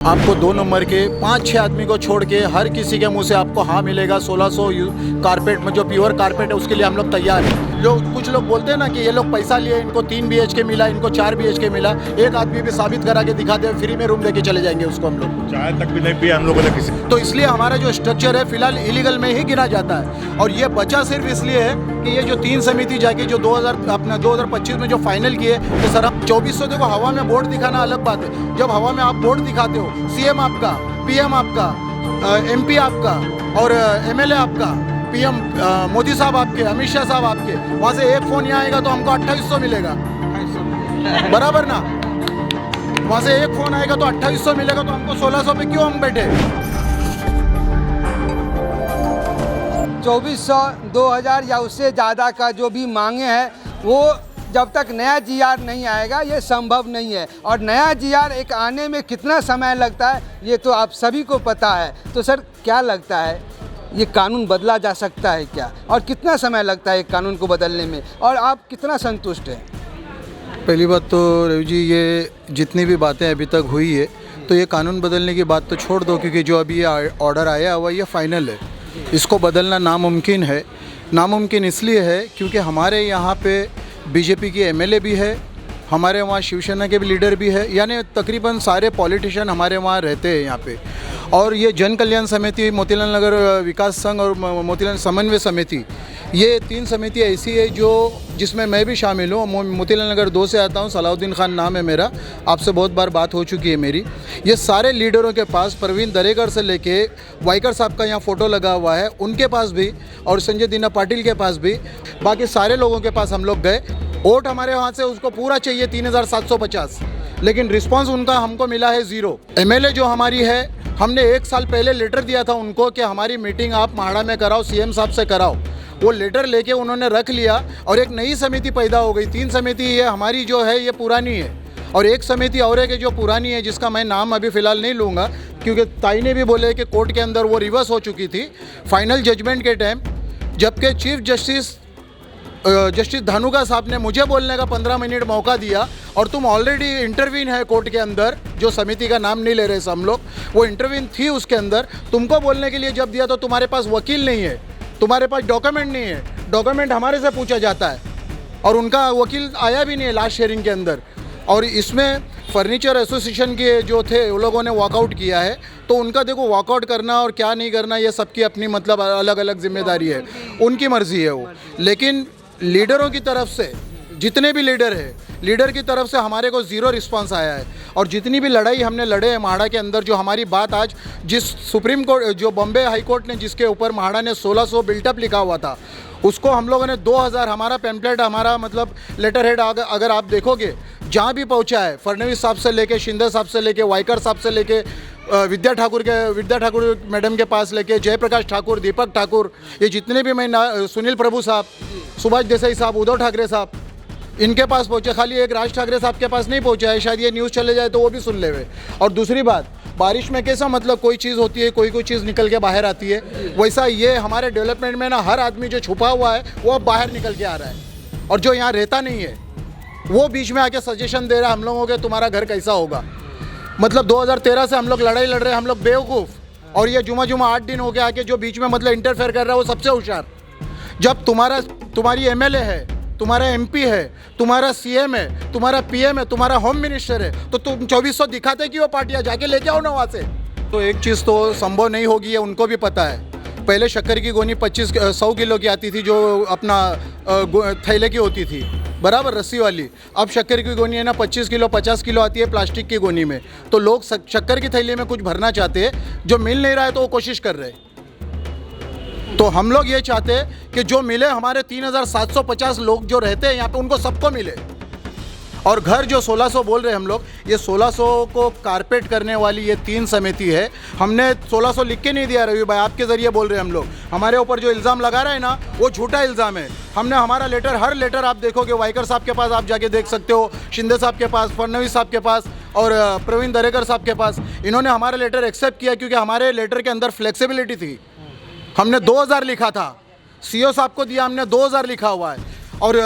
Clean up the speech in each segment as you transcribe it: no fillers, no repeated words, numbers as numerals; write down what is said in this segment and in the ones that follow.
आपको 2 नंबर के 5-6 आदमी को छोड़ के हर किसी के मुंह से आपको हाँ मिलेगा। 1600 कारपेट में जो प्योर कारपेट है उसके लिए हम लोग तैयार हैं। जो कुछ लोग बोलते हैं ना कि ये लोग पैसा लिए, इनको 3 BHK मिला, इनको 4 BHK मिला, एक आदमी भी साबित करा के दिखा दे, फ्री में रूम देके चले जाएंगे उसको हम लोग। चाय तक भी नहीं पिया हम लोगों ने किसी। तो इसलिए हमारा जो स्ट्रक्चर है फिलहाल इलीगल में ही गिना जाता है। और ये बचा सिर्फ इसलिए है कि ये जो 3 समिति जाके जो 2025 में जो फाइनल किए कि सर हम 2400, देखो हवा में बोर्ड दिखाना अलग बात है। जब हवा में आप बोर्ड दिखाते हो, CM आपका, PM आपका, MP आपका और MLA आपका, PM मोदी साहब आपके, अमित शाह साहब आपके, वहाँ से एक फ़ोन यहाँ आएगा तो हमको 2800 मिलेगा, बराबर ना। वहाँ से एक फ़ोन आएगा तो 2800 मिलेगा, तो हमको 1600 पे क्यों हम बैठे। 2400, 2000 या उससे ज़्यादा का जो भी मांगे हैं, वो जब तक नया GR नहीं आएगा ये संभव नहीं है। और नया GR एक आने में कितना समय लगता है ये तो आप सभी को पता है। तो सर क्या लगता है, ये कानून बदला जा सकता है क्या, और कितना समय लगता है कानून को बदलने में, और आप कितना संतुष्ट हैं? पहली बात तो रवि जी, ये जितनी भी बातें अभी तक हुई है तो ये कानून बदलने की बात तो छोड़ दो, क्योंकि जो अभी ये ऑर्डर आया हुआ ये फाइनल है। इसको बदलना नामुमकिन है। नामुमकिन इसलिए है क्योंकि हमारे यहाँ पे बीजेपी की MLA भी है, हमारे वहाँ शिवसेना के भी लीडर भी है, यानी तकरीबन सारे पॉलिटिशियन हमारे वहाँ रहते हैं यहाँ पे। और ये जन कल्याण समिति, मोतीलाल नगर विकास संघ और मोतीलाल समन्वय समिति, ये 3 समिति ऐसी है जो जिसमें मैं भी शामिल हूँ। मोतीलाल नगर 2 से आता हूँ, सलाउद्दीन खान नाम है मेरा, आपसे बहुत बार बात हो चुकी है मेरी। ये सारे लीडरों के पास, प्रवीण दरेकर से लेके वाइकर साहब का यहाँ फ़ोटो लगा हुआ है, उनके पास भी, और संजय दीना पाटिल के पास भी, बाकी सारे लोगों के पास हम लोग गए। वोट हमारे वहाँ से उसको पूरा चाहिए 3750, लेकिन रिस्पांस उनका हमको मिला है 0। MLA जो हमारी है, हमने 1 साल पहले लेटर दिया था उनको कि हमारी मीटिंग आप माड़ा में कराओ, CM साहब से कराओ। वो लेटर लेके उन्होंने रख लिया और एक नई समिति पैदा हो गई। 3 समिति ये हमारी जो है ये पुरानी है, और एक समिति और है जो पुरानी है, जिसका मैं नाम अभी फ़िलहाल नहीं लूँगा, क्योंकि ताई ने भी बोले कि कोर्ट के अंदर वो रिवर्स हो चुकी थी फाइनल जजमेंट के टाइम। जबकि चीफ जस्टिस धानुका साहब ने मुझे बोलने का 15 मिनट मौका दिया, और तुम ऑलरेडी इंटरवीन है कोर्ट के अंदर, जो समिति का नाम नहीं ले रहे हम लोग, वो इंटरवीन थी उसके अंदर। तुमको बोलने के लिए जब दिया तो तुम्हारे पास वकील नहीं है, तुम्हारे पास डॉक्यूमेंट नहीं है, डॉक्यूमेंट हमारे से पूछा जाता है, और उनका वकील आया भी नहीं है लास्ट शेयरिंग के अंदर। और इसमें फर्नीचर एसोसिएशन के जो थे उन लोगों ने वॉकआउट किया है, तो उनका देखो वॉकआउट करना और क्या नहीं करना ये सबकी अपनी मतलब अलग अलग जिम्मेदारी है, उनकी मर्ज़ी है वो। लेकिन लीडरों की तरफ से, जितने भी लीडर है, लीडर की तरफ से हमारे को 0 रिस्पांस आया है। और जितनी भी लड़ाई हमने लड़े हैं माड़ा के अंदर, जो हमारी बात आज जिस सुप्रीम कोर्ट, जो बॉम्बे हाई कोर्ट ने जिसके ऊपर माड़ा ने 1600 बिल्टअप लिखा हुआ था, उसको हम लोगों ने 2000, हमारा पैम्पलेट, हमारा मतलब लेटर हेड अगर आप देखोगे जहाँ भी पहुँचा है, फडणवीस साहब से लेके, शिंदे साहब से लेके, वाइकर साहब से लेके, विद्या ठाकुर मैडम के पास लेके, जयप्रकाश ठाकुर, दीपक ठाकुर, ये जितने भी मैं, सुनील प्रभु साहब, सुभाष देसाई साहब, उद्धव ठाकरे साहब, इनके पास पहुँचे। खाली एक राज ठाकरे साहब के पास नहीं पहुँचा है, शायद ये न्यूज़ चले जाए तो वो भी सुन ले हुए। और दूसरी बात, बारिश में कैसा मतलब कोई चीज़ होती है, कोई चीज़ निकल के बाहर आती है, वैसा ये हमारे डेवलपमेंट में ना हर आदमी जो छुपा हुआ है वो अब बाहर निकल के आ रहा है, और जो यहाँ रहता नहीं है वो बीच में आके सजेशन दे रहा है हम लोगों के, तुम्हारा घर कैसा होगा। मतलब 2013 से हम लोग लड़ाई लड़ रहे हैं, हम लोग बेवकूफ़, और ये जुमा 8 दिन हो गया आके जो बीच में मतलब इंटरफेयर कर रहा है वो सबसे होशियार। जब तुम्हारी MLA है, तुम्हारा MP है, तुम्हारा CM है, तुम्हारा PM है, तुम्हारा होम मिनिस्टर है, तो तुम 2400 दिखाते कि वो पार्टियाँ जाके लेके आओ ना वहाँ से। तो एक चीज़ तो संभव नहीं होगी, ये उनको भी पता है। पहले शक्कर की गोनी 100 किलो की आती थी, जो अपना थैले की होती थी, बराबर रस्सी वाली। अब शक्कर की गोनी है ना 25 किलो 50 किलो आती है प्लास्टिक की गोनी में। तो लोग शक्कर की थैली में कुछ भरना चाहते हैं, जो मिल नहीं रहा है तो वो कोशिश कर रहे हैं। तो हम लोग ये चाहते हैं कि जो मिले, हमारे 3750 लोग जो रहते हैं यहाँ पे, उनको सबको मिले। और घर जो 1600 बोल रहे हैं हम लोग, ये 1600 को कारपेट करने वाली ये 3 समिति है। हमने 1600 लिख के नहीं दिया रवि भाई, आपके ज़रिए बोल रहे हैं हम लोग। हमारे ऊपर जो इल्ज़ाम लगा रहा है ना, वो झूठा इल्ज़ाम है। हमने हमारा लेटर, हर लेटर आप देखोगे, वाइकर साहब के पास आप जाके देख सकते हो, शिंदे साहब के पास, फडणवीस साहब के पास, और प्रवीण दरेकर साहब के पास, इन्होंने हमारा लेटर एक्सेप्ट किया, क्योंकि हमारे लेटर के अंदर फ्लेक्सिबिलिटी थी। हमने 2000 लिखा था, CO साहब को दिया, हमने 2000 लिखा हुआ है। और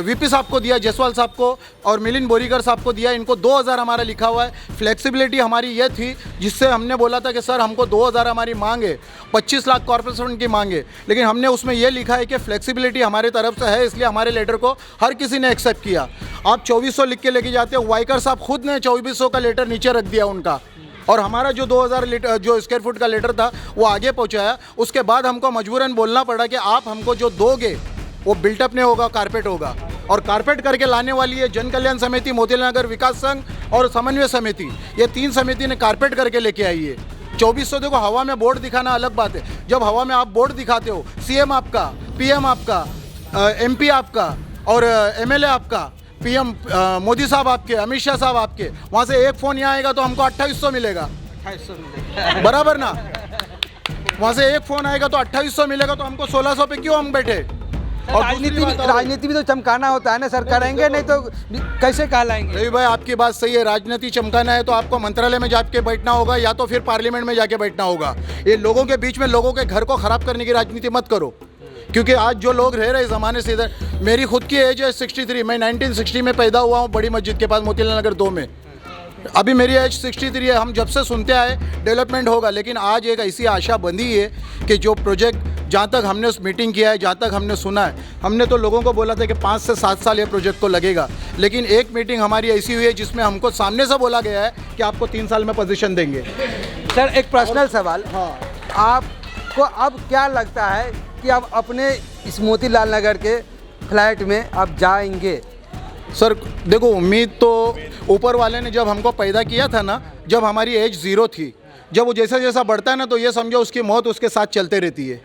वीपी साहब को दिया, जायसवाल साहब को और मिलिंद बोरीकर साहब को दिया। इनको 2000 हमारा लिखा हुआ है। फ्लेक्सिबिलिटी हमारी ये थी जिससे हमने बोला था कि सर हमको 2000 हमारी मांग है, 25 लाख कॉर्पोरेट फंड की मांग है, लेकिन हमने उसमें ये लिखा है कि फ्लेक्सिबिलिटी हमारे तरफ से है, इसलिए हमारे लेटर को हर किसी ने एक्सेप्ट किया। आप 2400 लिख के लेके जाते हो, वाइकर साहब खुद ने 2400 का लेटर नीचे रख दिया उनका, और हमारा जो 2000 जो स्क्वायर फुट का लेटर था वो आगे पहुंचाया। उसके बाद हमको मजबूरन बोलना पड़ा कि आप हमको जो दोगे वो बिल्टअप नहीं होगा, कारपेट होगा। और कारपेट करके लाने वाली है जन कल्याण समिति, मोतीलाल नगर विकास संघ और समन्वय समिति, ये 3 समिति ने कारपेट करके लेके आई है। 2400 देखो, हवा में बोर्ड दिखाना अलग बात है। जब हवा में आप बोर्ड दिखाते हो, सीएम आपका, पीएम आपका, एमपी आपका और एमएलए आपका, पीएम मोदी साहब आपके, अमित शाह साहब आपके, वहाँ से एक फ़ोन यहाँ आएगा तो हमको 2800 मिलेगा, 2800 बराबर ना। वहाँ से एक फ़ोन आएगा तो 2800 मिलेगा, तो हमको 1600 पे क्यों हम बैठे। और राजनीति भी तो चमकाना होता है ना सर, करेंगे नहीं तो कैसे कहलाएंगे। रवि भाई आपकी बात सही है, राजनीति चमकाना है तो आपको मंत्रालय में जाके बैठना होगा या तो फिर पार्लियामेंट में जाके बैठना होगा। ये लोगों के बीच में लोगों के घर को ख़राब करने की राजनीति मत करो, क्योंकि आज जो लोग रह रहे ज़माने से इधर, मेरी खुद की एज है 63, मैं 1960 में पैदा हुआ हूँ बड़ी मस्जिद के पास मोतीलाल नगर 2 में। अभी मेरी एज 63 है। हम जब से सुनते आए डेवलपमेंट होगा, लेकिन आज एक ऐसी आशा बंधी है कि जो प्रोजेक्ट, जहाँ तक हमने उस मीटिंग किया है, जहाँ तक हमने सुना है, हमने तो लोगों को बोला था कि 5 से 7 साल ये प्रोजेक्ट को लगेगा, लेकिन एक मीटिंग हमारी ऐसी हुई है जिसमें हमको सामने से बोला गया है कि आपको 3 साल में पोजीशन देंगे। सर एक पर्सनल सवाल, हाँ, आपको अब क्या लगता है कि आप अपने इस मोतीलाल नगर के फ्लैट में अब जाएंगे? सर देखो, उम्मीद तो ऊपर वाले ने जब हमको पैदा किया था ना, जब हमारी एज 0 थी, जब वो जैसा जैसा बढ़ता है ना, तो ये समझो उसकी मौत उसके साथ चलते रहती है,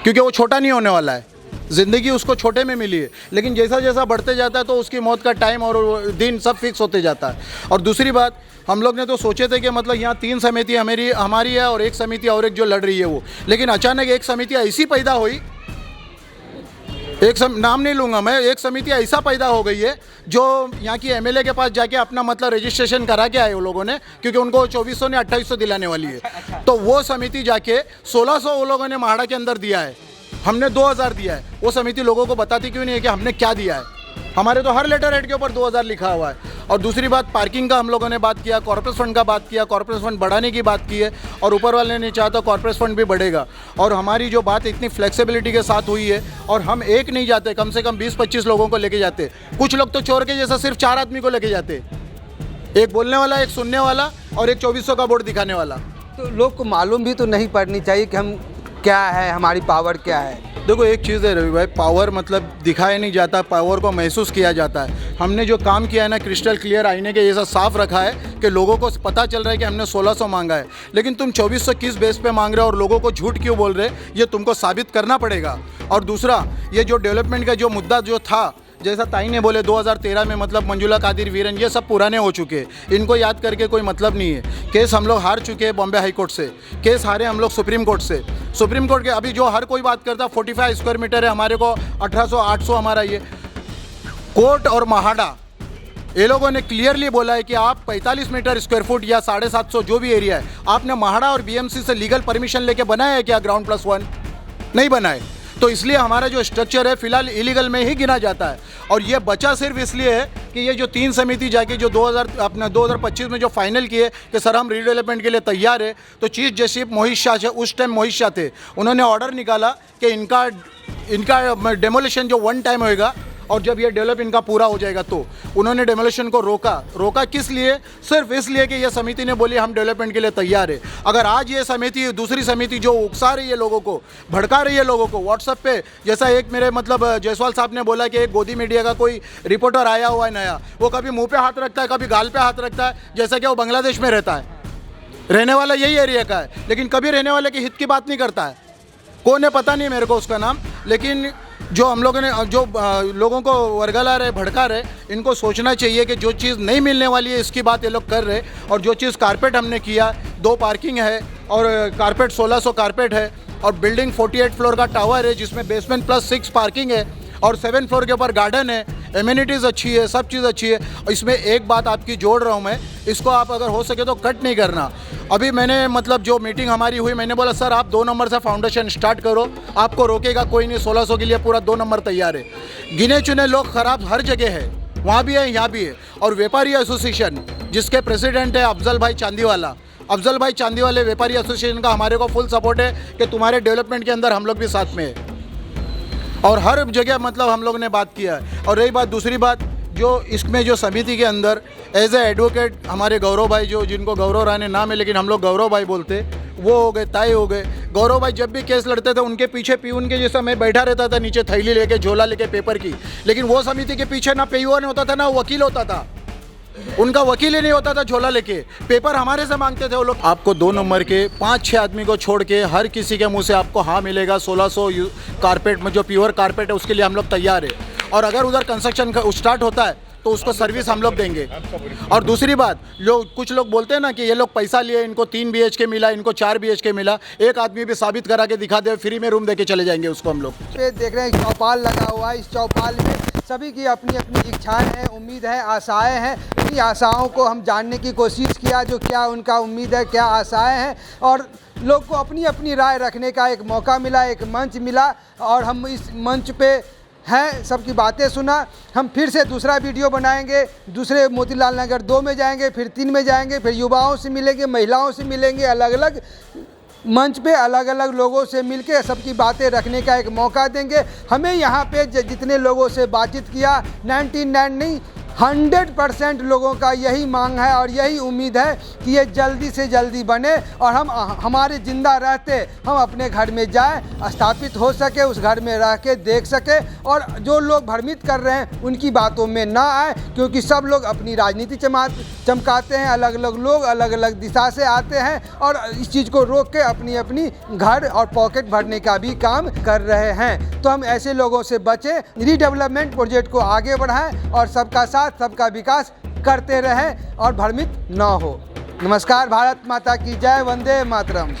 क्योंकि वो छोटा नहीं होने वाला है। ज़िंदगी उसको छोटे में मिली है, लेकिन जैसा जैसा बढ़ते जाता है तो उसकी मौत का टाइम और दिन सब फिक्स होते जाता है। और दूसरी बात, हम लोग ने तो सोचे थे कि मतलब यहाँ 3 समिति हमारी है और एक समिति और एक जो लड़ रही है वो, लेकिन अचानक एक समिति ऐसी पैदा हुई, नाम नहीं लूँगा मैं, एक समिति ऐसा पैदा हो गई है जो यहाँ की एमएलए के पास जाके अपना मतलब रजिस्ट्रेशन करा के आए वो लोगों ने, क्योंकि उनको 2400 ने 2800 दिलाने वाली है। तो वो समिति जाके 1600 वो लोगों ने माड़ा के अंदर दिया है, हमने 2000 दिया है। वो समिति लोगों को बताती क्यों नहीं है कि हमने क्या दिया है। हमारे तो हर लेटर हेड के ऊपर 2000 लिखा हुआ है। और दूसरी बात, पार्किंग का हम लोगों ने बात किया, कॉर्पोरेट फंड का बात किया, कॉर्पोरेट फंड बढ़ाने की बात की है, और ऊपर वाले ने चाहा तो कॉर्पोरेट फंड भी बढ़ेगा। और हमारी जो बात इतनी फ्लेक्सिबिलिटी के साथ हुई है, और हम एक नहीं जाते, कम से कम 20-25 लोगों को लेके जाते। कुछ लोग तो चोर के जैसा सिर्फ 4 आदमी को लेके जाते, एक बोलने वाला, एक सुनने वाला और एक 2400 का बोर्ड दिखाने वाला। तो लोग को मालूम भी तो नहीं पड़नी चाहिए कि हम क्या है, हमारी पावर क्या है। देखो एक चीज़ है रवि भाई, पावर मतलब दिखाया नहीं जाता, पावर को महसूस किया जाता है। हमने जो काम किया है ना, क्रिस्टल क्लियर आईने के जैसा साफ रखा है कि लोगों को पता चल रहा है कि हमने 1600 मांगा है, लेकिन तुम 2400 किस बेस पे मांग रहे हो और लोगों को झूठ क्यों बोल रहे, ये तुमको साबित करना पड़ेगा। और दूसरा, ये जो डेवलपमेंट का जो मुद्दा जो था, जैसा ताई ने बोले 2013 में मतलब मंजुला कादिर वीरन, ये सब पुराने हो चुके हैं, इनको याद करके कोई मतलब नहीं है। केस हम लोग हार चुके हैं बॉम्बे हाई कोर्ट से, केस हारे हम लोग सुप्रीम कोर्ट से। सुप्रीम कोर्ट के अभी जो हर कोई बात करता, 45 स्क्वायर मीटर है, हमारे को 1800 800 हमारा ये कोर्ट और महाड़ा, ये लोगों ने क्लियरली बोला है कि आप 45 मीटर स्क्वायर फुट या 750 जो भी एरिया है, आपने महाड़ा और बीएमसी से लीगल परमिशन लेके बनाया है क्या? ग्राउंड +1 नहीं बनाए, तो इसलिए हमारा जो स्ट्रक्चर है फिलहाल इलीगल में ही गिना जाता है। और ये बचा सिर्फ इसलिए है कि ये जो 3 समिति जाके जो 2025 में जो फाइनल किए कि सर हम रीडेवलपमेंट के लिए तैयार है, तो चीफ जस्टिस मोहित शाह, उस टाइम मोहित शाह थे, उन्होंने ऑर्डर निकाला कि इनका डेमोलिशन जो 1 टाइम होएगा, और जब ये डेवलप इनका पूरा हो जाएगा तो उन्होंने डेमोलिशन को रोका किस लिए? सिर्फ इसलिए कि ये समिति ने बोली हम डेवलपमेंट के लिए तैयार है। अगर आज ये समिति, दूसरी समिति जो उकसा रही है लोगों को, भड़का रही है लोगों को व्हाट्सएप पे, जैसा एक मेरे मतलब जायसवाल साहब ने बोला कि एक गोदी मीडिया का कोई रिपोर्टर आया हुआ है नया, वो कभी मुंह पे हाथ रखता है, कभी गाल पे हाथ रखता है, जैसा कि वो बांग्लादेश में रहता है, रहने वाला यही एरिया का है, लेकिन कभी रहने वाले के हित की बात नहीं करता है। कौन है पता नहीं मेरे को उसका नाम, लेकिन जो हम लोगों ने जो लोगों को वर्गला रहे, भड़का रहे, इनको सोचना चाहिए कि जो चीज़ नहीं मिलने वाली है इसकी बात ये लोग कर रहे। और जो चीज़ कारपेट हमने किया, 2 पार्किंग है और कारपेट 1600 कारपेट है, और बिल्डिंग 48 फ्लोर का टावर है जिसमें बेसमेंट +6 पार्किंग है, और 7 फ्लोर के ऊपर गार्डन है, एम्यूनिटीज़ अच्छी है, सब चीज़ अच्छी है। और इसमें एक बात आपकी जोड़ रहा हूँ मैं, इसको आप अगर हो सके तो कट नहीं करना। अभी मैंने मतलब जो मीटिंग हमारी हुई, मैंने बोला सर आप 2 नंबर से फाउंडेशन स्टार्ट करो, आपको रोकेगा कोई नहीं, 1600 के लिए पूरा 2 नंबर तैयार है। गिने चुने लोग खराब हर जगह है, वहाँ भी है यहाँ भी है। और व्यापारी एसोसिएशन जिसके प्रेसिडेंट है अफजल भाई चांदीवाला, अफजल भाई चांदीवाले व्यापारी एसोसिएशन का हमारे को फुल सपोर्ट है कि तुम्हारे डेवलपमेंट के अंदर हम लोग भी साथ में है। और हर जगह मतलब हम लोग ने बात किया है। और रही बात दूसरी बात, जो इसमें जो समिति के अंदर एज ए एडवोकेट हमारे गौरव भाई, जो जिनको गौरव राणे नाम है लेकिन हम लोग गौरव भाई बोलते, वो हो गए, ताई हो गए। गौरव भाई जब भी केस लड़ते थे उनके पीछे पीयून के जैसा मैं बैठा रहता था नीचे, थैली लेके, झोला लेके पेपर की। लेकिन वो समिति के पीछे ना पीयून होता था ना वकील होता था, उनका वकील ही नहीं होता था झोला लेके, पेपर हमारे से मांगते थे वो लोग। आपको 2 नंबर के 5-6 आदमी को छोड़ के हर किसी के मुंह से आपको हाँ मिलेगा। 1600 कारपेट में जो प्योर कारपेट है उसके लिए हम लोग तैयार है। और अगर उधर कंस्ट्रक्शन स्टार्ट होता है तो उसको सर्विस हम लोग देंगे। और दूसरी बात, कुछ लोग बोलते हैं ना कि ये लोग पैसा लिए, इनको 3 BHK मिला, इनको 4 BHK मिला, एक आदमी भी साबित करा के दिखा दे, फ्री में रूम दे के चले जाएंगे उसको हम लोग। देख रहे हैं चौपाल लगा हुआ है, इस चौपाल में सभी की अपनी अपनी इच्छाएं हैं, उम्मीद है, आशाएं हैं। इन्हीं आशाओं को हम जानने की कोशिश किया, जो क्या उनका उम्मीद है, क्या आशाएं हैं, और लोग को अपनी अपनी राय रखने का एक मौका मिला, एक मंच मिला। और हम इस मंच पे हैं, सबकी बातें सुना। हम फिर से दूसरा वीडियो बनाएंगे, दूसरे मोतीलाल नगर 2 में जाएंगे, फिर 3 में जाएंगे, फिर युवाओं से मिलेंगे, महिलाओं से मिलेंगे, अलग अलग मंच पे अलग अलग लोगों से मिलके सबकी बातें रखने का एक मौका देंगे। हमें यहाँ पे जितने लोगों से बातचीत किया, 99 नहीं 100% लोगों का यही मांग है और यही उम्मीद है कि ये जल्दी से जल्दी बने और हम हमारे ज़िंदा रहते हम अपने घर में जाएं, स्थापित हो सके, उस घर में रह के देख सके। और जो लोग भ्रमित कर रहे हैं उनकी बातों में ना आए, क्योंकि सब लोग अपनी राजनीति चमकाते हैं, अलग अलग लोग अलग अलग दिशा से आते हैं और इस चीज़ को रोक के अपनी अपनी घर और पॉकेट भरने का भी काम कर रहे हैं। तो हम ऐसे लोगों से बचें, रीडेवलपमेंट प्रोजेक्ट को आगे बढ़ाएं और सबका साथ सबका विकास करते रहें और भ्रमित न हो। नमस्कार, भारत माता की जय, वंदे मातरम।